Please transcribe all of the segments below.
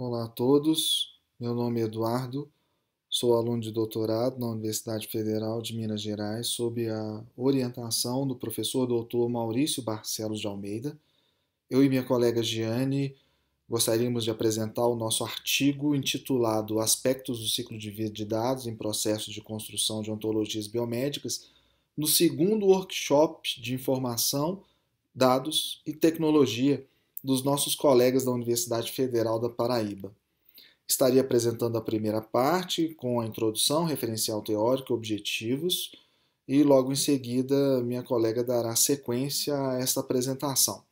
Olá a todos, meu nome é Eduardo, sou aluno de doutorado na Universidade Federal de Minas Gerais, sob a orientação do professor doutor Maurício Barcelos de Almeida. Eu e minha colega Giane gostaríamos de apresentar o nosso artigo intitulado Aspectos do ciclo de vida de dados em processos de construção de ontologias biomédicas, no segundo workshop de informação, dados e tecnologia dos nossos colegas da Universidade Federal da Paraíba. Estaria apresentando a primeira parte, com a introdução, referencial teórico e objetivos, e logo em seguida minha colega dará sequência a esta apresentação.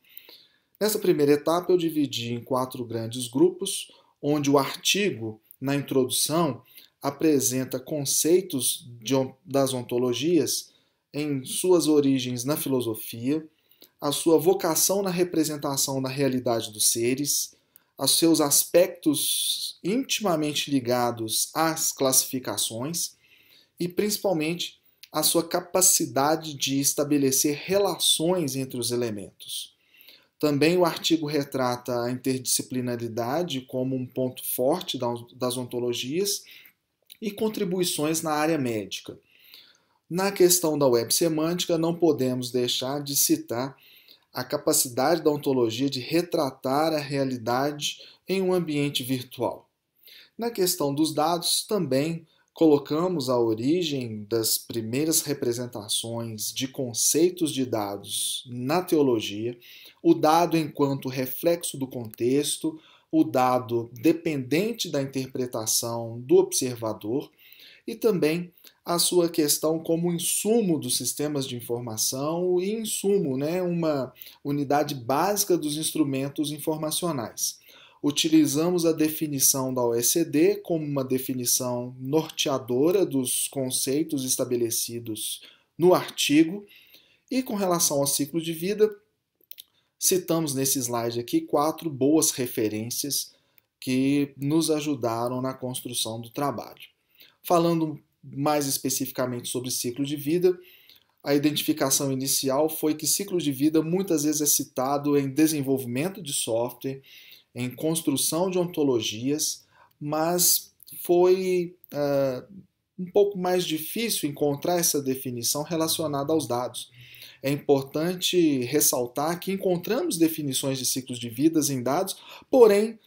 Nessa primeira etapa eu dividi em 4 grandes grupos, onde o artigo, na introdução, apresenta conceitos das ontologias em suas origens na filosofia, a sua vocação na representação da realidade dos seres, os seus aspectos intimamente ligados às classificações e, principalmente, a sua capacidade de estabelecer relações entre os elementos. Também o artigo retrata a interdisciplinaridade como um ponto forte das ontologias e contribuições na área médica. Na questão da web semântica, não podemos deixar de citar a capacidade da ontologia de retratar a realidade em um ambiente virtual. Na questão dos dados, também colocamos a origem das primeiras representações de conceitos de dados na teologia, o dado enquanto reflexo do contexto, o dado dependente da interpretação do observador e também a sua questão como insumo dos sistemas de informação e insumo, uma unidade básica dos instrumentos informacionais. Utilizamos a definição da OECD como uma definição norteadora dos conceitos estabelecidos no artigo e com relação ao ciclo de vida, citamos nesse slide aqui 4 boas referências que nos ajudaram na construção do trabalho. Falando mais especificamente sobre ciclo de vida, a identificação inicial foi que ciclo de vida muitas vezes é citado em desenvolvimento de software, em construção de ontologias, mas foi um pouco mais difícil encontrar essa definição relacionada aos dados. É importante ressaltar que encontramos definições de ciclos de vidas em dados, porém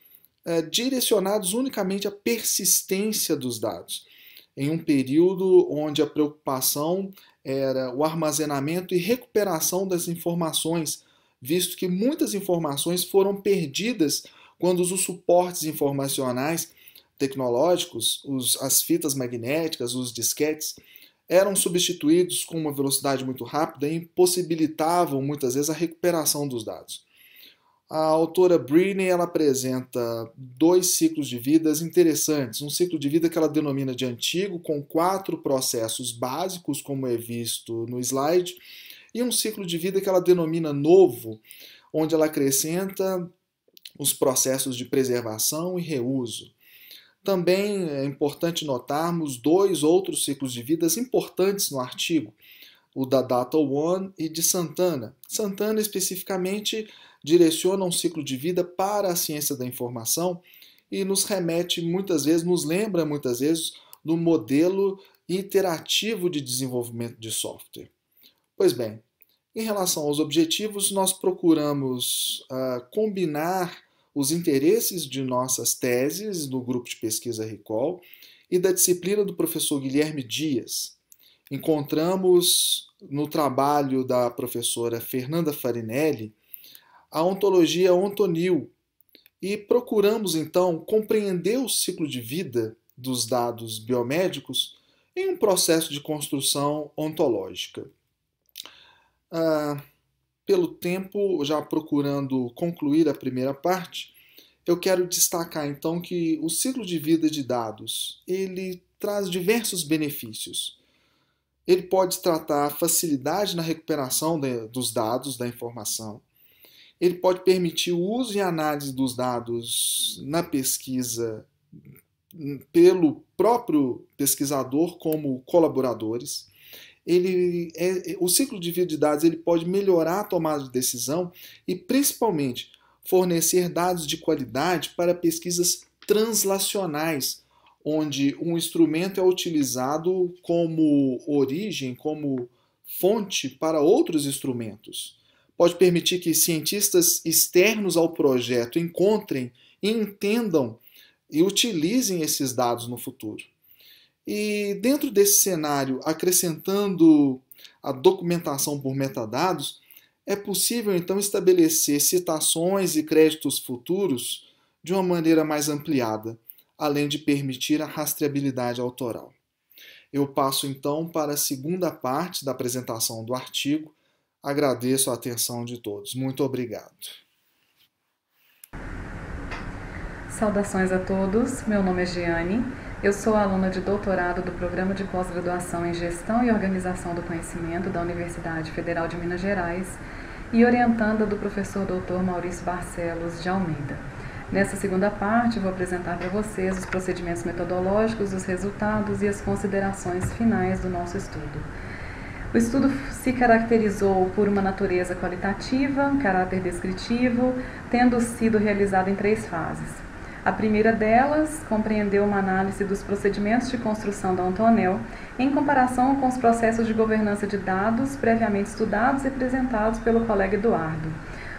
direcionados unicamente à persistência dos dados, em um período onde a preocupação era o armazenamento e recuperação das informações, visto que muitas informações foram perdidas quando os suportes informacionais tecnológicos, as fitas magnéticas, os disquetes, eram substituídos com uma velocidade muito rápida e impossibilitavam muitas vezes a recuperação dos dados. A autora Breene ela apresenta 2 ciclos de vidas interessantes. Um ciclo de vida que ela denomina de antigo, com 4 processos básicos, como é visto no slide, e um ciclo de vida que ela denomina novo, onde ela acrescenta os processos de preservação e reuso. Também é importante notarmos 2 outros ciclos de vidas importantes no artigo, o da Data One e de Santana. Santana especificamente direciona um ciclo de vida para a ciência da informação e nos remete muitas vezes, nos lembra muitas vezes do modelo iterativo de desenvolvimento de software. Pois bem, em relação aos objetivos, nós procuramos combinar os interesses de nossas teses no grupo de pesquisa Recall e da disciplina do professor Guilherme Dias. Encontramos no trabalho da professora Fernanda Farinelli a ontologia Ontonil e procuramos então compreender o ciclo de vida dos dados biomédicos em um processo de construção ontológica. Pelo tempo, já procurando concluir a primeira parte, eu quero destacar então que o ciclo de vida de dados ele traz diversos benefícios. Ele pode tratar a facilidade na recuperação dos dados, da informação. Ele pode permitir o uso e análise dos dados na pesquisa pelo próprio pesquisador como colaboradores. O ciclo de vida de dados ele pode melhorar a tomada de decisão e, principalmente, fornecer dados de qualidade para pesquisas translacionais, onde um instrumento é utilizado como origem, como fonte para outros instrumentos. Pode permitir que cientistas externos ao projeto encontrem, entendam e utilizem esses dados no futuro. E dentro desse cenário, acrescentando a documentação por metadados, é possível então estabelecer citações e créditos futuros de uma maneira mais ampliada, além de permitir a rastreabilidade autoral. Eu passo então para a segunda parte da apresentação do artigo. Agradeço a atenção de todos. Muito obrigado. Saudações a todos, meu nome é Giane, eu sou aluna de doutorado do Programa de Pós-Graduação em Gestão e Organização do Conhecimento da Universidade Federal de Minas Gerais e orientanda do professor Dr. Maurício Barcelos de Almeida. Nessa segunda parte, vou apresentar para vocês os procedimentos metodológicos, os resultados e as considerações finais do nosso estudo. O estudo se caracterizou por uma natureza qualitativa, um caráter descritivo, tendo sido realizado em 3 fases. A primeira delas compreendeu uma análise dos procedimentos de construção da Antonel em comparação com os processos de governança de dados previamente estudados e apresentados pelo colega Eduardo.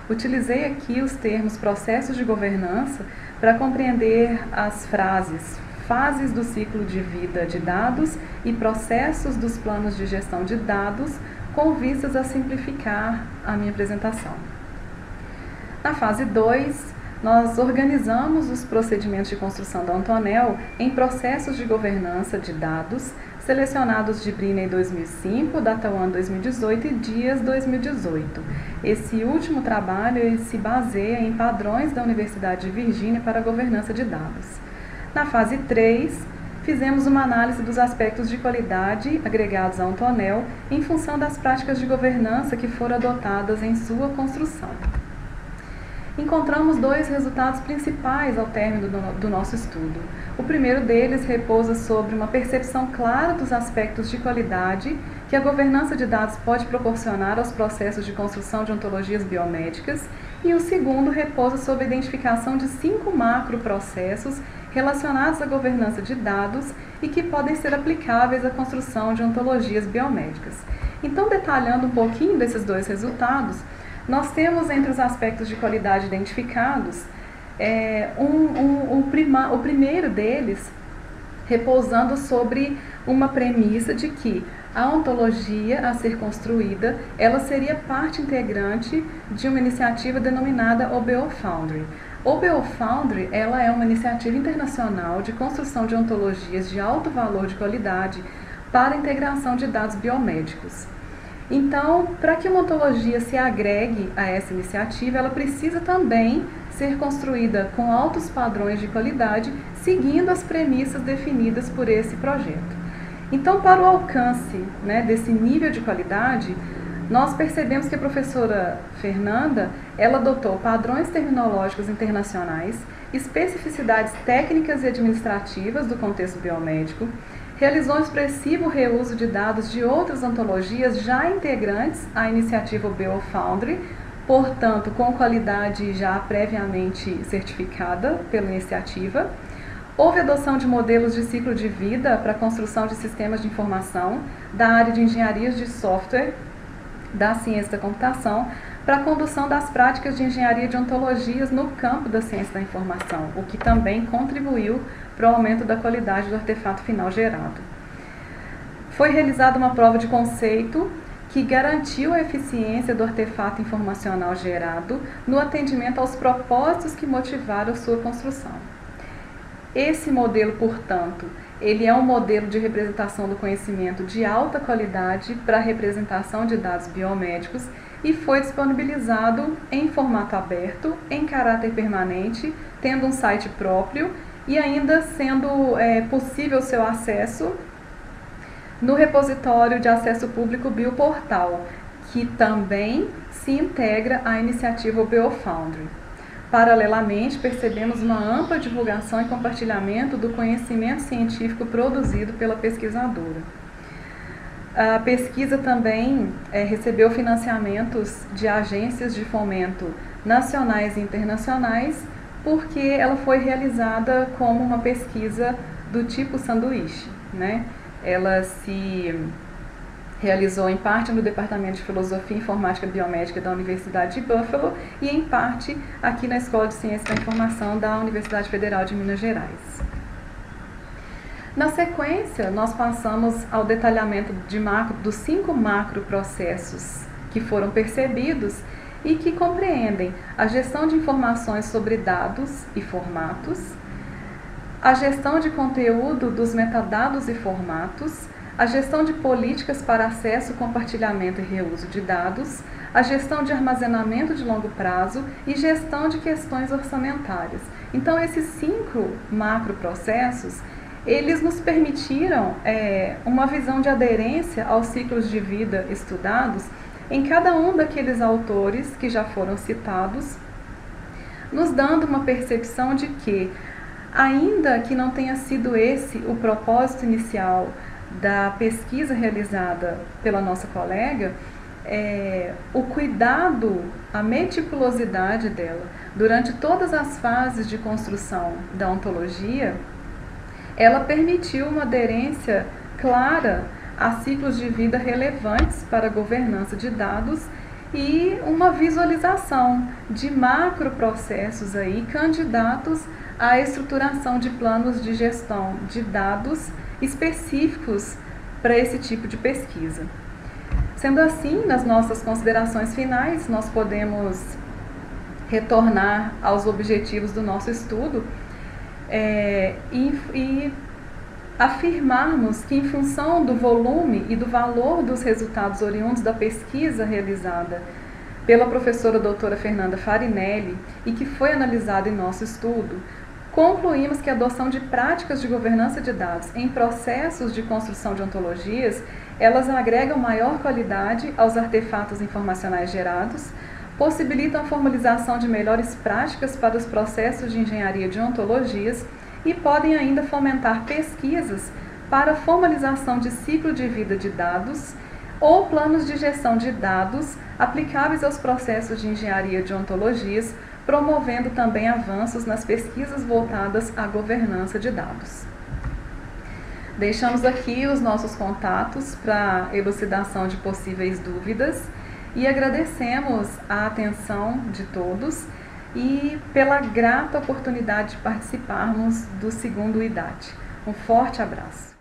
Utilizei aqui os termos processos de governança para compreender as frases fases do ciclo de vida de dados e processos dos planos de gestão de dados, com vistas a simplificar a minha apresentação. Na fase 2, nós organizamos os procedimentos de construção da Antonel em processos de governança de dados, selecionados de Briney 2005, DataOne 2018 e Dias 2018. Esse último trabalho se baseia em padrões da Universidade de Virgínia para a governança de dados. Na fase 3, fizemos uma análise dos aspectos de qualidade agregados à Antonel em função das práticas de governança que foram adotadas em sua construção. Encontramos 2 resultados principais ao término do nosso estudo. O primeiro deles repousa sobre uma percepção clara dos aspectos de qualidade que a governança de dados pode proporcionar aos processos de construção de ontologias biomédicas, e o segundo repousa sobre a identificação de 5 macroprocessos relacionados à governança de dados e que podem ser aplicáveis à construção de ontologias biomédicas. Então, detalhando um pouquinho desses 2 resultados, nós temos entre os aspectos de qualidade identificados, o primeiro deles repousando sobre uma premissa de que a ontologia a ser construída, ela seria parte integrante de uma iniciativa denominada OBO Foundry. OBO Foundry, ela é uma iniciativa internacional de construção de ontologias de alto valor de qualidade para a integração de dados biomédicos. Então, para que uma ontologia se agregue a essa iniciativa, ela precisa também ser construída com altos padrões de qualidade, seguindo as premissas definidas por esse projeto. Então, para o alcance, desse nível de qualidade, nós percebemos que a professora Fernanda, ela adotou padrões terminológicos internacionais, especificidades técnicas e administrativas do contexto biomédico, realizou um expressivo reuso de dados de outras ontologias já integrantes à iniciativa OBO Foundry, portanto, com qualidade já previamente certificada pela iniciativa. Houve adoção de modelos de ciclo de vida para a construção de sistemas de informação da área de engenharias de software, da ciência da computação, para a condução das práticas de engenharia de ontologias no campo da ciência da informação, o que também contribuiu para o aumento da qualidade do artefato final gerado. Foi realizada uma prova de conceito que garantiu a eficiência do artefato informacional gerado no atendimento aos propósitos que motivaram sua construção. Esse modelo, portanto, ele é um modelo de representação do conhecimento de alta qualidade para a representação de dados biomédicos e foi disponibilizado em formato aberto, em caráter permanente, tendo um site próprio e ainda sendo possível seu acesso no repositório de acesso público Bioportal, que também se integra à iniciativa OBO Foundry. Paralelamente, percebemos uma ampla divulgação e compartilhamento do conhecimento científico produzido pela pesquisadora. A pesquisa também recebeu financiamentos de agências de fomento nacionais e internacionais porque ela foi realizada como uma pesquisa do tipo sanduíche, né? Ela se realizou em parte no Departamento de Filosofia e Informática Biomédica da Universidade de Buffalo e em parte aqui na Escola de Ciência da Informação da Universidade Federal de Minas Gerais. Na sequência, nós passamos ao detalhamento dos 5 macroprocessos que foram percebidos e que compreendem a gestão de informações sobre dados e formatos, a gestão de conteúdo dos metadados e formatos, a gestão de políticas para acesso, compartilhamento e reuso de dados, a gestão de armazenamento de longo prazo e gestão de questões orçamentárias. Então, esses 5 macroprocessos, eles nos permitiram uma visão de aderência aos ciclos de vida estudados em cada um daqueles autores que já foram citados, nos dando uma percepção de que, ainda que não tenha sido esse o propósito inicial da pesquisa realizada pela nossa colega, o cuidado, a meticulosidade dela durante todas as fases de construção da ontologia, ela permitiu uma aderência clara a ciclos de vida relevantes para a governança de dados e uma visualização de macroprocessos aí candidatos à estruturação de planos de gestão de dados específicos para esse tipo de pesquisa. Sendo assim, nas nossas considerações finais, nós podemos retornar aos objetivos do nosso estudo e afirmarmos que, em função do volume e do valor dos resultados oriundos da pesquisa realizada pela professora doutora Fernanda Farinelli e que foi analisada em nosso estudo, concluímos que a adoção de práticas de governança de dados em processos de construção de ontologias, elas agregam maior qualidade aos artefatos informacionais gerados, possibilitam a formalização de melhores práticas para os processos de engenharia de ontologias e podem ainda fomentar pesquisas para a formalização de ciclo de vida de dados ou planos de gestão de dados aplicáveis aos processos de engenharia de ontologias, promovendo também avanços nas pesquisas voltadas à governança de dados. Deixamos aqui os nossos contatos para elucidação de possíveis dúvidas e agradecemos a atenção de todos e pela grata oportunidade de participarmos do segundo IDAT. Um forte abraço.